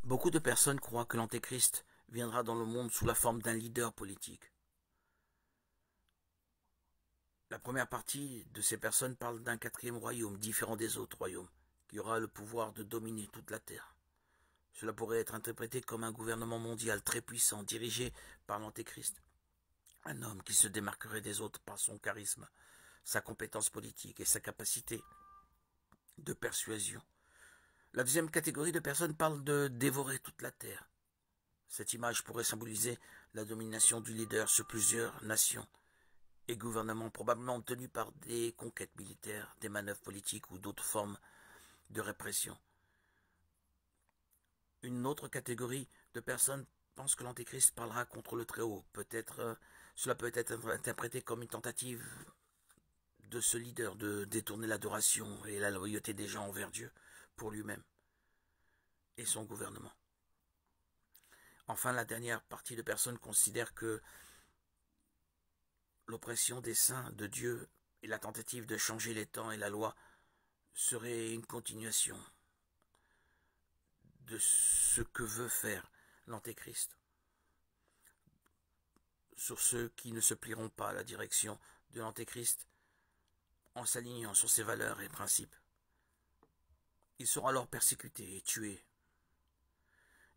Beaucoup de personnes croient que l'Antéchrist viendra dans le monde sous la forme d'un leader politique. La première partie de ces personnes parle d'un quatrième royaume, différent des autres royaumes, qui aura le pouvoir de dominer toute la terre. Cela pourrait être interprété comme un gouvernement mondial très puissant, dirigé par l'Antéchrist. Un homme qui se démarquerait des autres par son charisme, sa compétence politique et sa capacité de persuasion. La deuxième catégorie de personnes parle de dévorer toute la terre. Cette image pourrait symboliser la domination du leader sur plusieurs nations et gouvernements probablement obtenus par des conquêtes militaires, des manœuvres politiques ou d'autres formes de répression. Une autre catégorie de personnes pense que l'Antéchrist parlera contre le Très-Haut. Cela peut être interprété comme une tentative de ce leader de détourner l'adoration et la loyauté des gens envers Dieu pour lui-même et son gouvernement. Enfin, la dernière partie de personnes considère que l'oppression des saints de Dieu et la tentative de changer les temps et la loi serait une continuation de ce que veut faire l'Antéchrist sur ceux qui ne se plieront pas à la direction de l'Antéchrist en s'alignant sur ses valeurs et principes. Ils seront alors persécutés et tués.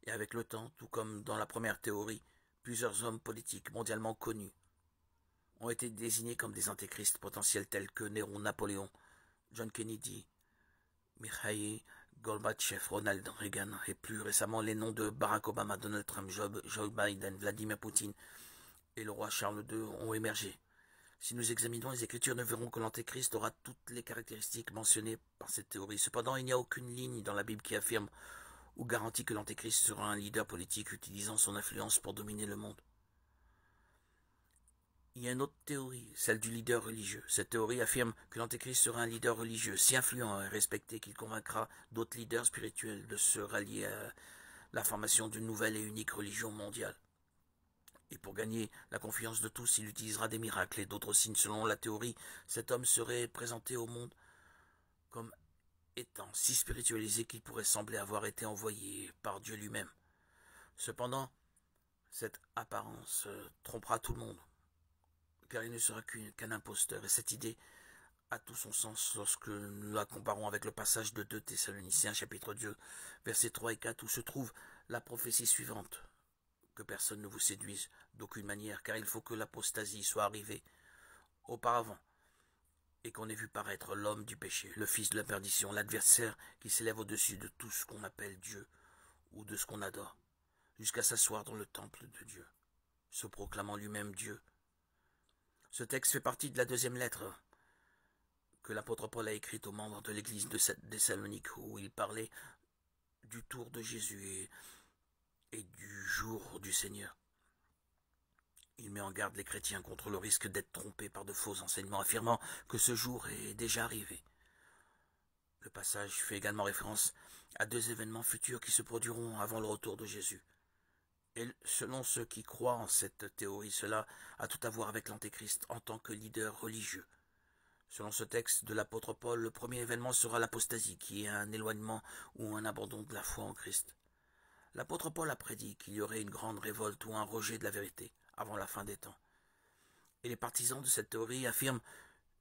Et avec le temps, tout comme dans la première théorie, plusieurs hommes politiques mondialement connus ont été désignés comme des antéchrists potentiels tels que Néron, Napoléon, John Kennedy, Mikhail Gorbatchev, Ronald Reagan et plus récemment les noms de Barack Obama, Donald Trump, Joe Biden, Vladimir Poutine et le roi Charles II ont émergé. Si nous examinons les Écritures, nous verrons que l'Antéchrist aura toutes les caractéristiques mentionnées par cette théorie. Cependant, il n'y a aucune ligne dans la Bible qui affirme ou garantit que l'Antéchrist sera un leader politique utilisant son influence pour dominer le monde. Il y a une autre théorie, celle du leader religieux. Cette théorie affirme que l'Antéchrist sera un leader religieux si influent et respecté qu'il convaincra d'autres leaders spirituels de se rallier à la formation d'une nouvelle et unique religion mondiale. Et pour gagner la confiance de tous, il utilisera des miracles et d'autres signes. Selon la théorie, cet homme serait présenté au monde comme étant si spiritualisé qu'il pourrait sembler avoir été envoyé par Dieu lui-même. Cependant, cette apparence trompera tout le monde, car il ne sera qu'un imposteur, et cette idée a tout son sens lorsque nous la comparons avec le passage de 2 Thessaloniciens chapitre 2, versets 3 et 4, où se trouve la prophétie suivante. Que personne ne vous séduise d'aucune manière, car il faut que l'apostasie soit arrivée auparavant, et qu'on ait vu paraître l'homme du péché, le fils de la perdition, l'adversaire qui s'élève au-dessus de tout ce qu'on appelle Dieu, ou de ce qu'on adore, jusqu'à s'asseoir dans le temple de Dieu, se proclamant lui-même Dieu. Ce texte fait partie de la deuxième lettre que l'apôtre Paul a écrite aux membres de l'église de Thessalonique, où il parlait du tour de Jésus et du jour du Seigneur. Il met en garde les chrétiens contre le risque d'être trompés par de faux enseignements affirmant que ce jour est déjà arrivé. Le passage fait également référence à 2 événements futurs qui se produiront avant le retour de Jésus. Et selon ceux qui croient en cette théorie, cela a tout à voir avec l'Antéchrist en tant que leader religieux. Selon ce texte de l'apôtre Paul, le premier événement sera l'apostasie, qui est un éloignement ou un abandon de la foi en Christ. L'apôtre Paul a prédit qu'il y aurait une grande révolte ou un rejet de la vérité avant la fin des temps. Et les partisans de cette théorie affirment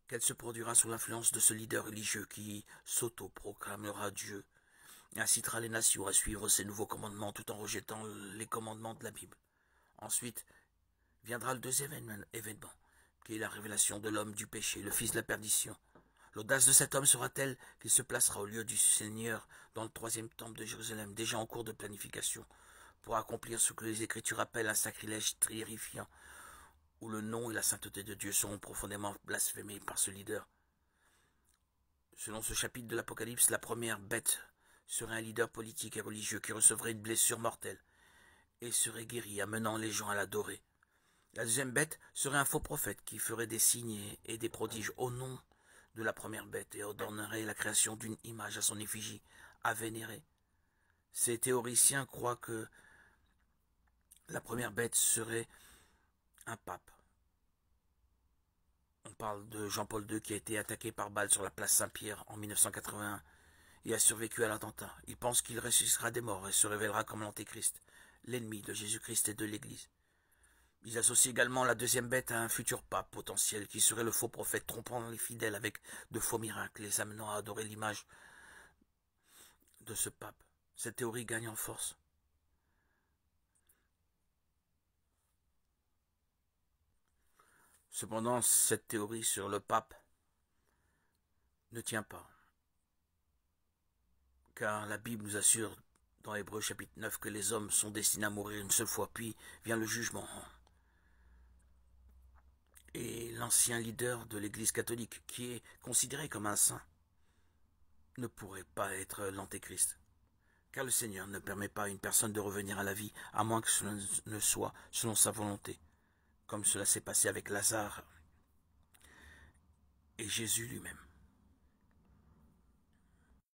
qu'elle se produira sous l'influence de ce leader religieux qui s'auto-proclamera Dieu et incitera les nations à suivre ses nouveaux commandements tout en rejetant les commandements de la Bible. Ensuite viendra le deuxième événement, qui est la révélation de l'homme du péché, le fils de la perdition. L'audace de cet homme sera telle qu'il se placera au lieu du Seigneur dans le 3e temple de Jérusalem, déjà en cours de planification, pour accomplir ce que les Écritures appellent un sacrilège terrifiant, où le nom et la sainteté de Dieu seront profondément blasphémés par ce leader. Selon ce chapitre de l'Apocalypse, la première bête serait un leader politique et religieux qui recevrait une blessure mortelle et serait guéri, amenant les gens à l'adorer. La deuxième bête serait un faux prophète qui ferait des signes et des prodiges au nom de la première bête et ordonnerait la création d'une image à son effigie, à vénérer. Ces théoriciens croient que la première bête serait un pape. On parle de Jean-Paul II qui a été attaqué par balle sur la place Saint-Pierre en 1981 et a survécu à l'attentat. Il pense qu'il ressuscitera des morts et se révélera comme l'Antéchrist, l'ennemi de Jésus-Christ et de l'Église. Ils associent également la deuxième bête à un futur pape potentiel qui serait le faux prophète trompant les fidèles avec de faux miracles, les amenant à adorer l'image de ce pape. Cette théorie gagne en force. Cependant, cette théorie sur le pape ne tient pas. Car la Bible nous assure dans Hébreux chapitre 9 que les hommes sont destinés à mourir une seule fois, puis vient le jugement. Et l'ancien leader de l'Église catholique, qui est considéré comme un saint, ne pourrait pas être l'Antéchrist. Car le Seigneur ne permet pas à une personne de revenir à la vie, à moins que cela ne soit selon sa volonté, comme cela s'est passé avec Lazare et Jésus lui-même.